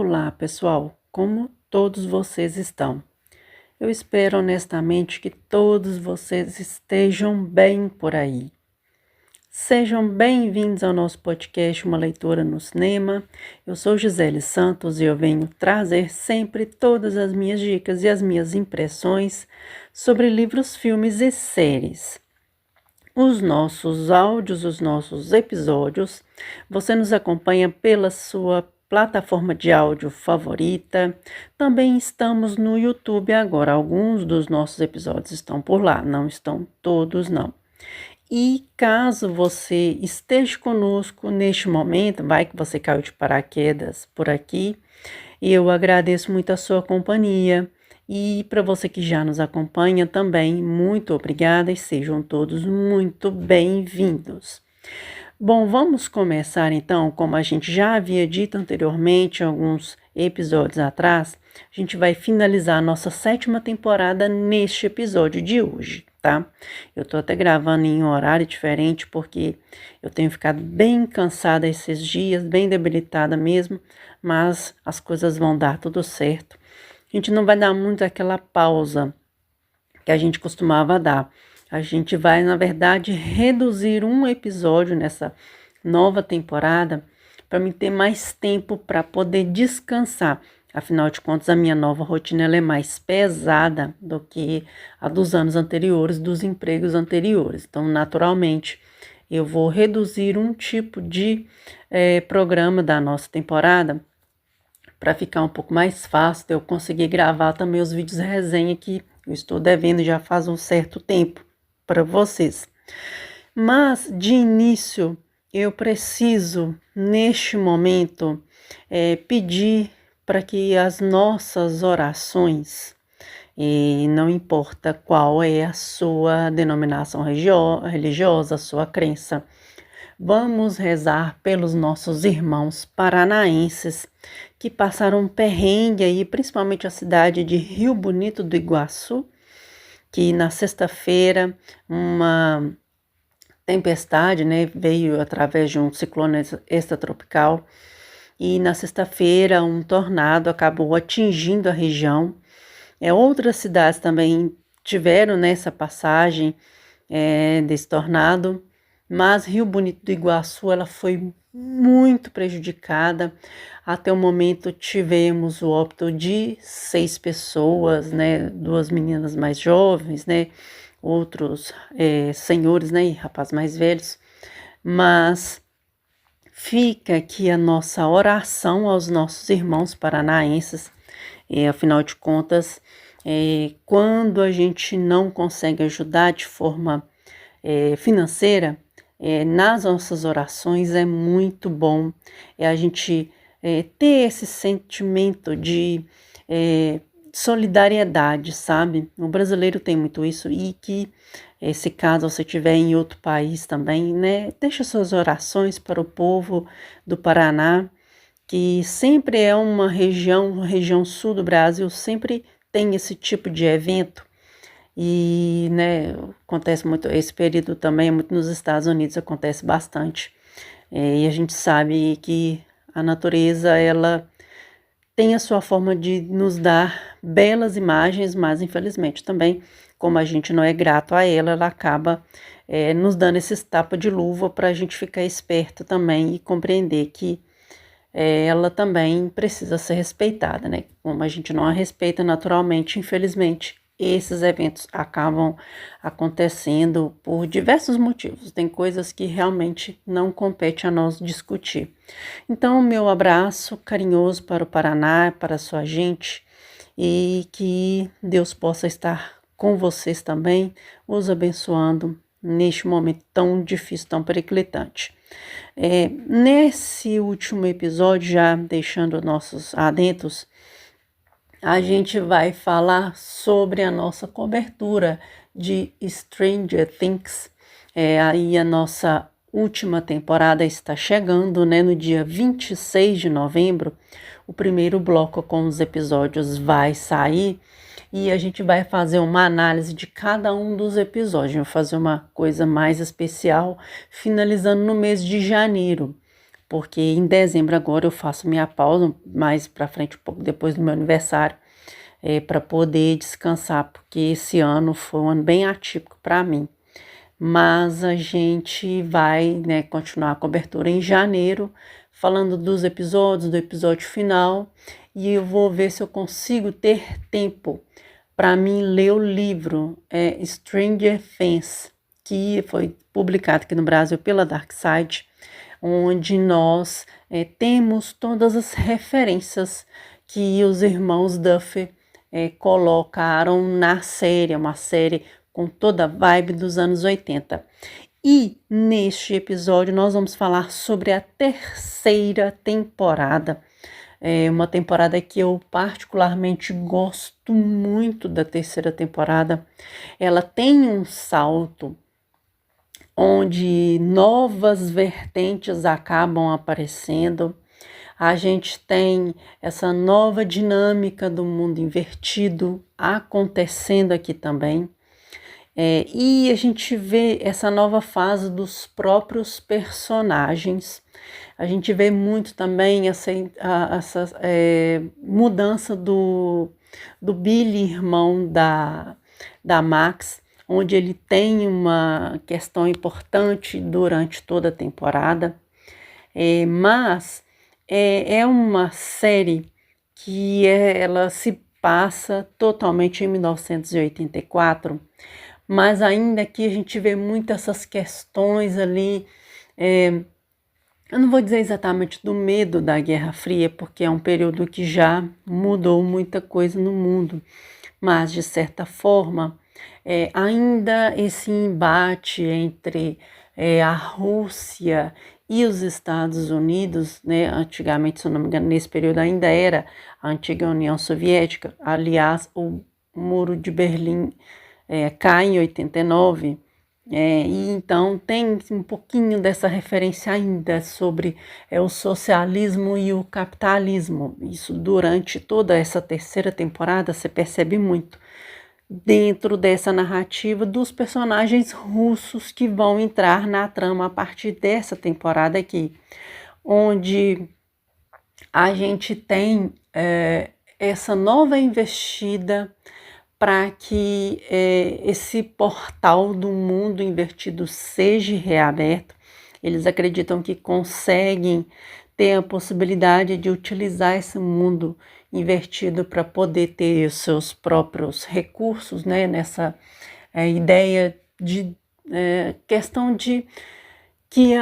Olá, pessoal! Como todos vocês estão? Eu espero honestamente que todos vocês estejam bem por aí. Sejam bem-vindos ao nosso podcast Uma Leitura no Cinema. Eu sou Gisele Santos e eu venho trazer sempre todas as minhas dicas e as minhas impressões sobre livros, filmes e séries. Os nossos áudios, os nossos episódios, você nos acompanha pela sua plataforma de áudio favorita. Também estamos no YouTube agora. Alguns dos nossos episódios estão por lá, não estão todos, não. E caso você esteja conosco neste momento, vai que você caiu de paraquedas por aqui, eu agradeço muito a sua companhia. E para você que já nos acompanha também, muito obrigada e sejam todos muito bem-vindos. Bom, vamos começar então, como a gente já havia dito anteriormente, alguns episódios atrás, a gente vai finalizar a nossa 7ª temporada neste episódio de hoje, tá? Eu tô até gravando em um horário diferente porque eu tenho ficado bem cansada esses dias, bem debilitada mesmo, mas as coisas vão dar tudo certo. A gente não vai dar muito aquela pausa que a gente costumava dar. A gente vai, na verdade, reduzir um episódio nessa nova temporada para mim ter mais tempo para poder descansar. Afinal de contas, a minha nova rotina ela é mais pesada do que a dos anos anteriores, dos empregos anteriores. Então, naturalmente, eu vou reduzir um tipo de programa da nossa temporada para ficar um pouco mais fácil de eu conseguir gravar também os vídeos resenha que eu estou devendo já faz um certo tempo para vocês. Mas, de início, eu preciso, neste momento, pedir para que as nossas orações, não importa qual é a sua denominação religiosa, a sua crença, vamos rezar pelos nossos irmãos paranaenses que passaram um perrengue aí, principalmente a cidade de Rio Bonito do Iguaçu, que na sexta-feira uma tempestade, veio através de um ciclone extratropical e na sexta-feira um tornado acabou atingindo a região. Outras cidades também tiveram nessa passagem desse tornado, mas Rio Bonito do Iguaçu ela foi muito prejudicada. Até o momento tivemos o óbito de 6 pessoas, 2 meninas mais jovens, outros senhores, e rapazes mais velhos. Mas fica aqui a nossa oração aos nossos irmãos paranaenses. Afinal de contas, quando a gente não consegue ajudar de forma financeira, nas nossas orações é muito bom a gente ter esse sentimento de solidariedade, sabe? O brasileiro tem muito isso e que, se caso você estiver em outro país também, deixa suas orações para o povo do Paraná, que sempre é uma região sul do Brasil, sempre tem esse tipo de evento. E, acontece muito, esse período também é muito nos Estados Unidos, acontece bastante. E a gente sabe que a natureza, ela tem a sua forma de nos dar belas imagens, mas infelizmente também, como a gente não é grato a ela, ela acaba nos dando esses tapas de luva para a gente ficar esperto também e compreender que ela também precisa ser respeitada, Como a gente não a respeita naturalmente, infelizmente, esses eventos acabam acontecendo por diversos motivos. Tem coisas que realmente não compete a nós discutir. Então, meu abraço carinhoso para o Paraná, para a sua gente, e que Deus possa estar com vocês também, os abençoando neste momento tão difícil, tão periclitante. Nesse último episódio, já deixando nossos adentos, a gente vai falar sobre a nossa cobertura de Stranger Things. Aí a nossa última temporada está chegando, no dia 26 de novembro. O primeiro bloco com os episódios vai sair e a gente vai fazer uma análise de cada um dos episódios. Vou fazer uma coisa mais especial, finalizando no mês de janeiro, porque em dezembro agora eu faço minha pausa, mais para frente, um pouco depois do meu aniversário, para poder descansar, porque esse ano foi um ano bem atípico para mim. Mas a gente vai, né, continuar a cobertura em janeiro, falando dos episódios, do episódio final, e eu vou ver se eu consigo ter tempo para mim ler o livro Stranger Things, que foi publicado aqui no Brasil pela Darkside, onde nós temos todas as referências que os irmãos Duffer colocaram na série, uma série com toda a vibe dos anos 80. E neste episódio nós vamos falar sobre a terceira temporada. É uma temporada que eu particularmente gosto muito da terceira temporada. Ela tem um salto onde novas vertentes acabam aparecendo. A gente tem essa nova dinâmica do mundo invertido acontecendo aqui também. E a gente vê essa nova fase dos próprios personagens. A gente vê muito também essa mudança do Billy, irmão da Max, onde ele tem uma questão importante durante toda a temporada. Mas é uma série que ela se passa totalmente em 1984, mas ainda que a gente vê muito essas questões ali, eu não vou dizer exatamente do medo da Guerra Fria, porque é um período que já mudou muita coisa no mundo, mas de certa forma, ainda esse embate entre a Rússia e os Estados Unidos, né, antigamente, se eu não me engano, nesse período ainda era a antiga União Soviética, aliás, o Muro de Berlim cai em 89, e então tem um pouquinho dessa referência ainda sobre o socialismo e o capitalismo. Isso durante toda essa terceira temporada você percebe muito dentro dessa narrativa dos personagens russos que vão entrar na trama a partir dessa temporada aqui, onde a gente tem essa nova investida para que esse portal do mundo invertido seja reaberto. Eles acreditam que conseguem ter a possibilidade de utilizar esse mundo invertido para poder ter os seus próprios recursos, né? Nessa ideia de questão de que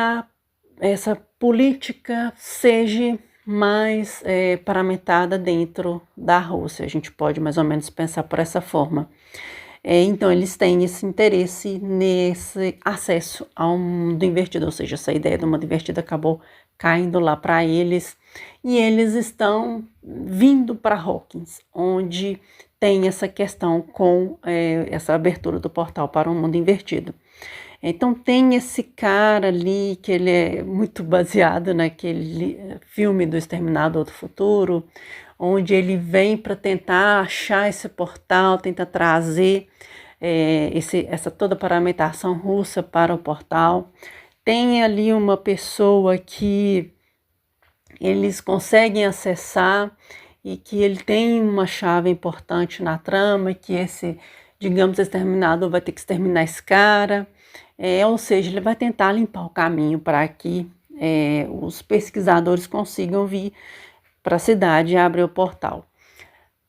essa política seja mais paramentada dentro da Rússia. A gente pode mais ou menos pensar por essa forma. Então, eles têm esse interesse nesse acesso ao mundo invertido, ou seja, essa ideia do mundo invertido acabou caindo lá para eles, e eles estão vindo para Hawkins, onde tem essa questão com essa abertura do portal para o mundo invertido. Então tem esse cara ali, que ele é muito baseado naquele filme do Exterminador do Futuro, onde ele vem para tentar achar esse portal, tenta trazer essa toda paramentação russa para o portal. Tem ali uma pessoa que eles conseguem acessar e que ele tem uma chave importante na trama, que esse, digamos, exterminador vai ter que exterminar esse cara. Ou seja, ele vai tentar limpar o caminho para que os pesquisadores consigam vir para a cidade e abrir o portal.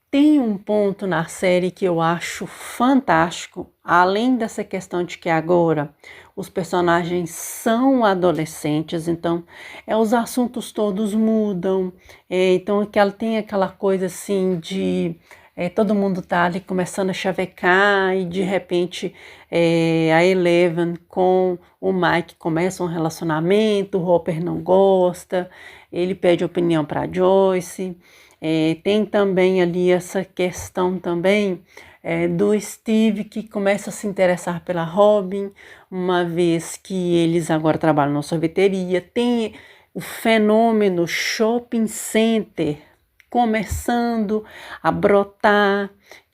Tem um ponto na série que eu acho fantástico, além dessa questão de que agora os personagens são adolescentes, então os assuntos todos mudam, então que ela tem aquela coisa assim de todo mundo tá ali começando a chavecar e de repente a Eleven com o Mike começam um relacionamento, o Hopper não gosta, ele pede opinião para Joyce. Tem também ali essa questão também do Steve, que começa a se interessar pela Robin, uma vez que eles agora trabalham na sorveteria. Tem o fenômeno shopping center começando a brotar,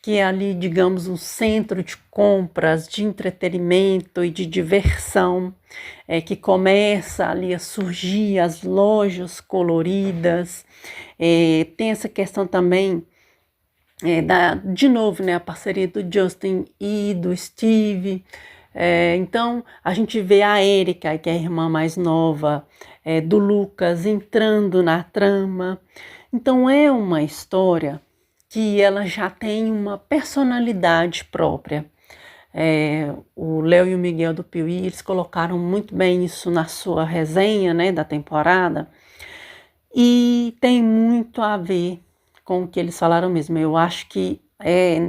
que é ali, digamos, um centro de compras, de entretenimento e de diversão, que começa ali a surgir as lojas coloridas. Tem essa questão também de novo, né, a parceria do Justin e do Steve. Então, a gente vê a Erika, que é a irmã mais nova do Lucas, entrando na trama. Então, é uma história que ela já tem uma personalidade própria. O Léo e o Miguel do Piuí, eles colocaram muito bem isso na sua resenha, né, da temporada, e tem muito a ver com o que eles falaram mesmo. Eu acho que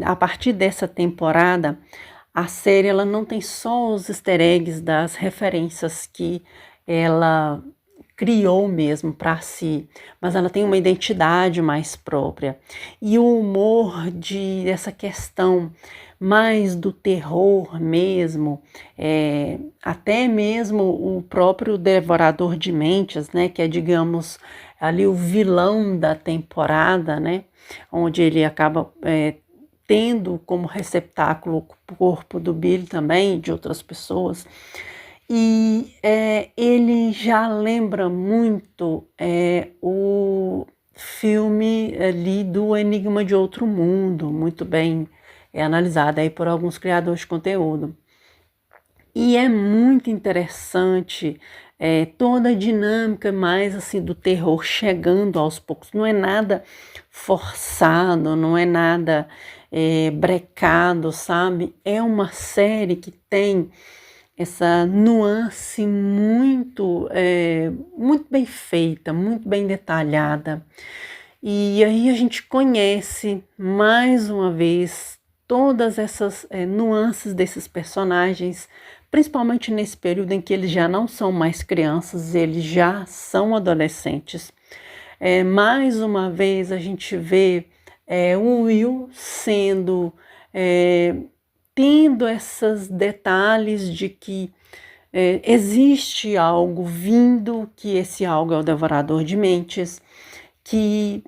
a partir dessa temporada, a série ela não tem só os easter eggs das referências que ela criou mesmo para si, mas ela tem uma identidade mais própria. E o humor dessa questão mais do terror mesmo, até mesmo o próprio Devorador de Mentes, né, que é, digamos, ali o vilão da temporada, né, onde ele acaba tendo como receptáculo o corpo do Billy também, de outras pessoas. E ele já lembra muito o filme ali do Enigma de Outro Mundo, muito bem analisado aí por alguns criadores de conteúdo. E é muito interessante toda a dinâmica mais assim do terror chegando aos poucos. Não é nada forçado, não é nada brecado, sabe? É uma série que tem essa nuance muito bem feita, muito bem detalhada. E aí a gente conhece mais uma vez todas essas nuances desses personagens, principalmente nesse período em que eles já não são mais crianças, eles já são adolescentes. Mais uma vez a gente vê o Will tendo esses detalhes de que existe algo vindo, que esse algo é o Devorador de Mentes, que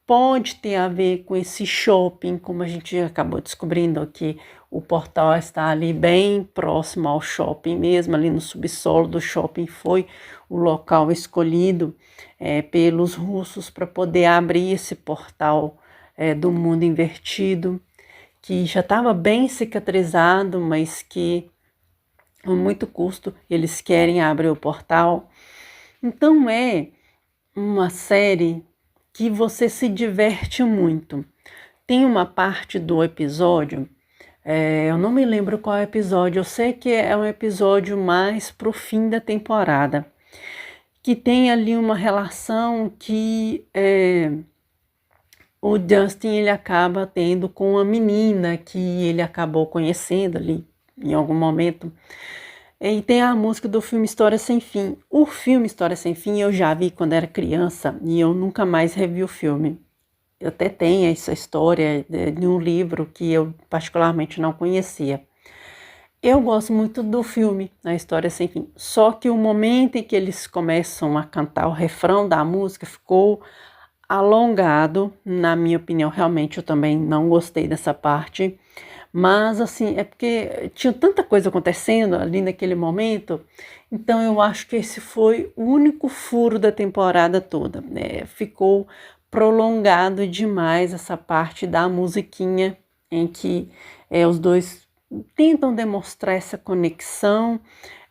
pode ter a ver com esse shopping, como a gente acabou descobrindo aqui. O portal está ali bem próximo ao shopping mesmo, ali no subsolo do shopping foi o local escolhido pelos russos para poder abrir esse portal do mundo invertido, que já estava bem cicatrizado, mas que a muito custo eles querem abrir o portal. Então é uma série que você se diverte muito. Tem uma parte do episódio, eu não me lembro qual é o episódio, eu sei que é um episódio mais pro fim da temporada, que tem ali uma relação que o Justin ele acaba tendo com a menina que ele acabou conhecendo ali em algum momento. E tem a música do filme História Sem Fim. O filme História Sem Fim eu já vi quando era criança e eu nunca mais revi o filme. Eu até tenho essa história de um livro que eu particularmente não conhecia. Eu gosto muito do filme, A História Sem Fim. Só que o momento em que eles começam a cantar o refrão da música ficou alongado. Na minha opinião, realmente eu também não gostei dessa parte. Mas, assim, é porque tinha tanta coisa acontecendo ali naquele momento, então eu acho que esse foi o único furo da temporada toda, né? Ficou prolongado demais essa parte da musiquinha em que os dois tentam demonstrar essa conexão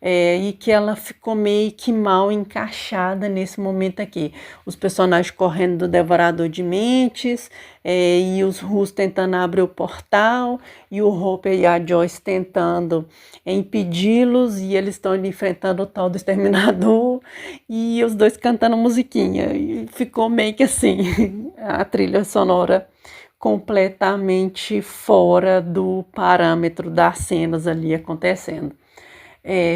e que ela ficou meio que mal encaixada nesse momento aqui. Os personagens correndo do Devorador de Mentes e os russos tentando abrir o portal e o Hopper e a Joyce tentando impedi-los e eles estão enfrentando o tal do Exterminador e os dois cantando musiquinha. E ficou meio que assim, a trilha sonora completamente fora do parâmetro das cenas ali acontecendo.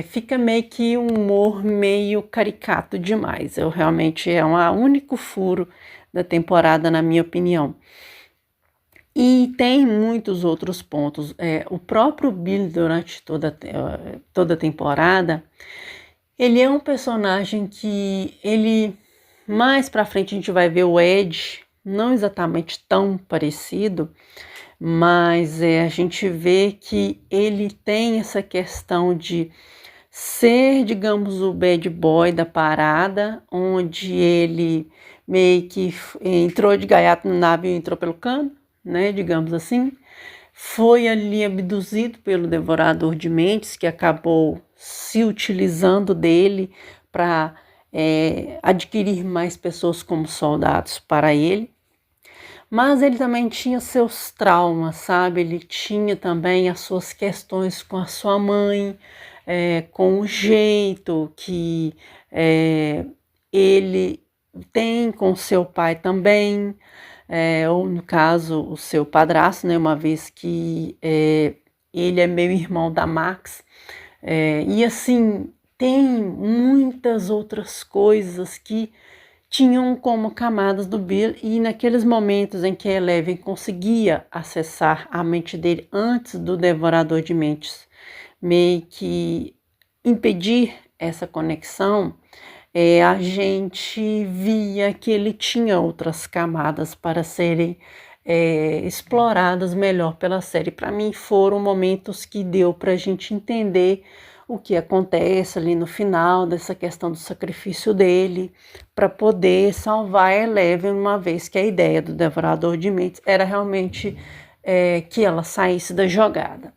Fica meio que um humor meio caricato demais. Realmente é o único furo da temporada, na minha opinião. E tem muitos outros pontos. O próprio Billy, durante toda a temporada, ele é um personagem que mais pra frente a gente vai ver o Ed, não exatamente tão parecido, mas a gente vê que ele tem essa questão de ser, digamos, o bad boy da parada, onde ele meio que entrou de gaiato no navio e entrou pelo cano, né, digamos assim. Foi ali abduzido pelo Devorador de Mentes, que acabou se utilizando dele para adquirir mais pessoas como soldados para ele. Mas ele também tinha seus traumas, sabe? Ele tinha também as suas questões com a sua mãe, com o jeito que ele tem com seu pai também, ou no caso o seu padrasto, né? Uma vez que ele é meio irmão da Max, e assim tem muitas outras coisas que tinham como camadas do Bill, e naqueles momentos em que a Eleven conseguia acessar a mente dele antes do Devorador de Mentes meio que impedir essa conexão, a gente via que ele tinha outras camadas para serem exploradas melhor pela série. Para mim foram momentos que deu para a gente entender o que acontece ali no final dessa questão do sacrifício dele para poder salvar a Eleven, uma vez que a ideia do Devorador de Mentes era realmente que ela saísse da jogada.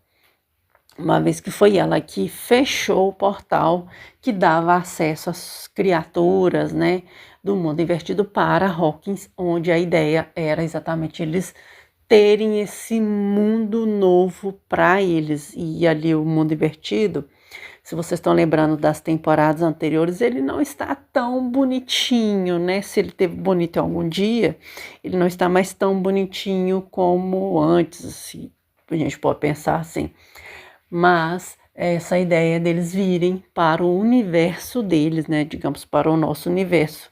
Uma vez que foi ela que fechou o portal que dava acesso às criaturas, né, do mundo invertido para Hawkins, onde a ideia era exatamente eles terem esse mundo novo para eles. E ali o mundo invertido, se vocês estão lembrando das temporadas anteriores, ele não está tão bonitinho, né? Se ele teve bonito em algum dia, ele não está mais tão bonitinho como antes, assim, a gente pode pensar assim. Mas essa ideia deles virem para o universo deles, né? Digamos, para o nosso universo.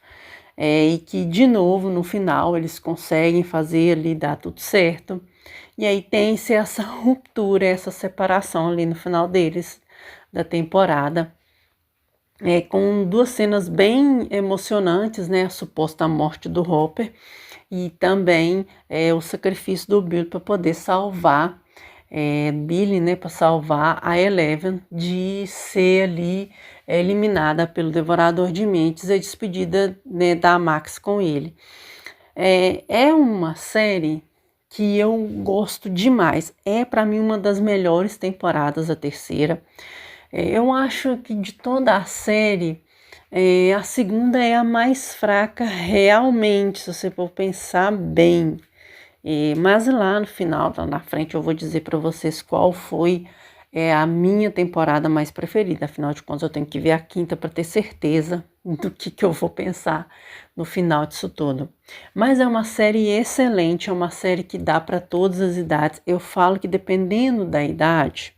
E que, de novo, no final, eles conseguem fazer ali, dar tudo certo. E aí tem-se essa ruptura, essa separação ali no final deles, da temporada, com duas cenas bem emocionantes, né? A suposta morte do Hopper e também o sacrifício do Bill para poder salvar Billy, né? Para salvar a Eleven de ser ali eliminada pelo Devorador de Mentes e despedida, né, da Max com ele. É uma série que eu gosto demais. É para mim uma das melhores temporadas, a terceira. Eu acho que de toda a série, a segunda é a mais fraca realmente, se você for pensar bem. Mas lá no final, lá na frente, eu vou dizer para vocês qual foi a minha temporada mais preferida. Afinal de contas, eu tenho que ver a quinta para ter certeza do que eu vou pensar no final disso tudo. Mas é uma série excelente, é uma série que dá para todas as idades. Eu falo que dependendo da idade,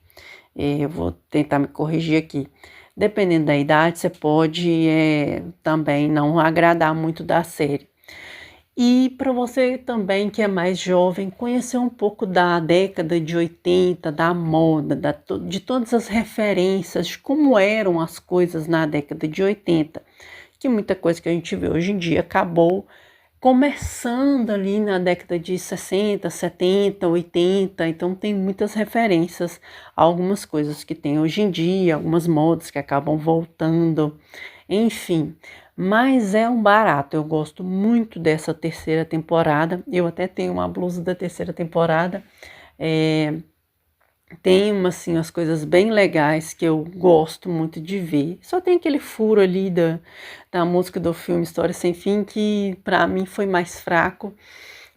eu vou tentar me corrigir aqui. Dependendo da idade, você pode também não agradar muito da série. E para você também que é mais jovem, conhecer um pouco da década de 80, da moda, de todas as referências, de como eram as coisas na década de 80, que muita coisa que a gente vê hoje em dia acabou começando ali na década de 60, 70, 80, então tem muitas referências a algumas coisas que tem hoje em dia, algumas modas que acabam voltando, enfim. Mas é um barato, eu gosto muito dessa terceira temporada, eu até tenho uma blusa da terceira temporada, tem assim, umas coisas bem legais que eu gosto muito de ver. Só tem aquele furo ali da música do filme História Sem Fim que para mim foi mais fraco,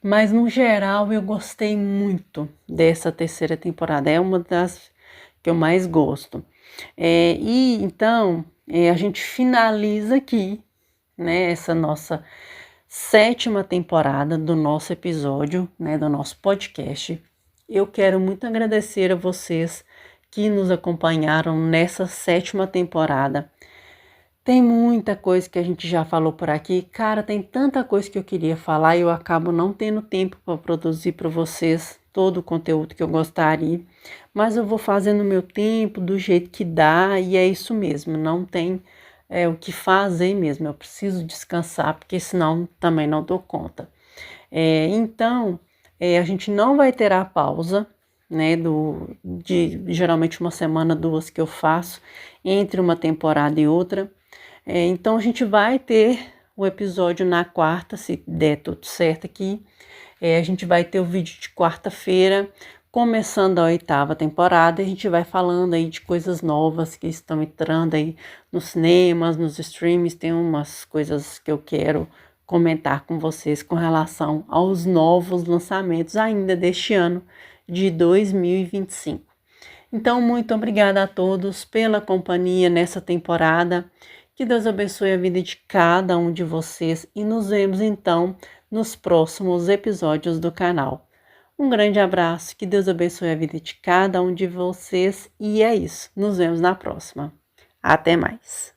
mas no geral eu gostei muito dessa terceira temporada, é uma das que eu mais gosto. E então a gente finaliza aqui, né, essa nossa sétima temporada do nosso episódio, né, do nosso podcast. Eu quero muito agradecer a vocês que nos acompanharam nessa sétima temporada. Tem muita coisa que a gente já falou por aqui. Cara, tem tanta coisa que eu queria falar e eu acabo não tendo tempo para produzir para vocês todo o conteúdo que eu gostaria. Mas eu vou fazendo o meu tempo, do jeito que dá, e é isso mesmo. Não tem o que fazer mesmo. Eu preciso descansar, porque senão também não dou conta. Então, A gente não vai ter a pausa, né, de geralmente uma semana, duas que eu faço entre uma temporada e outra. Então a gente vai ter o episódio na quarta, se der tudo certo aqui. A gente vai ter o vídeo de quarta-feira, começando a 8ª temporada. A gente vai falando aí de coisas novas que estão entrando aí nos cinemas, nos streams. Tem umas coisas que eu quero comentar com vocês com relação aos novos lançamentos ainda deste ano de 2025. Então, muito obrigada a todos pela companhia nessa temporada. Que Deus abençoe a vida de cada um de vocês e nos vemos então nos próximos episódios do canal. Um grande abraço, que Deus abençoe a vida de cada um de vocês e é isso. Nos vemos na próxima. Até mais.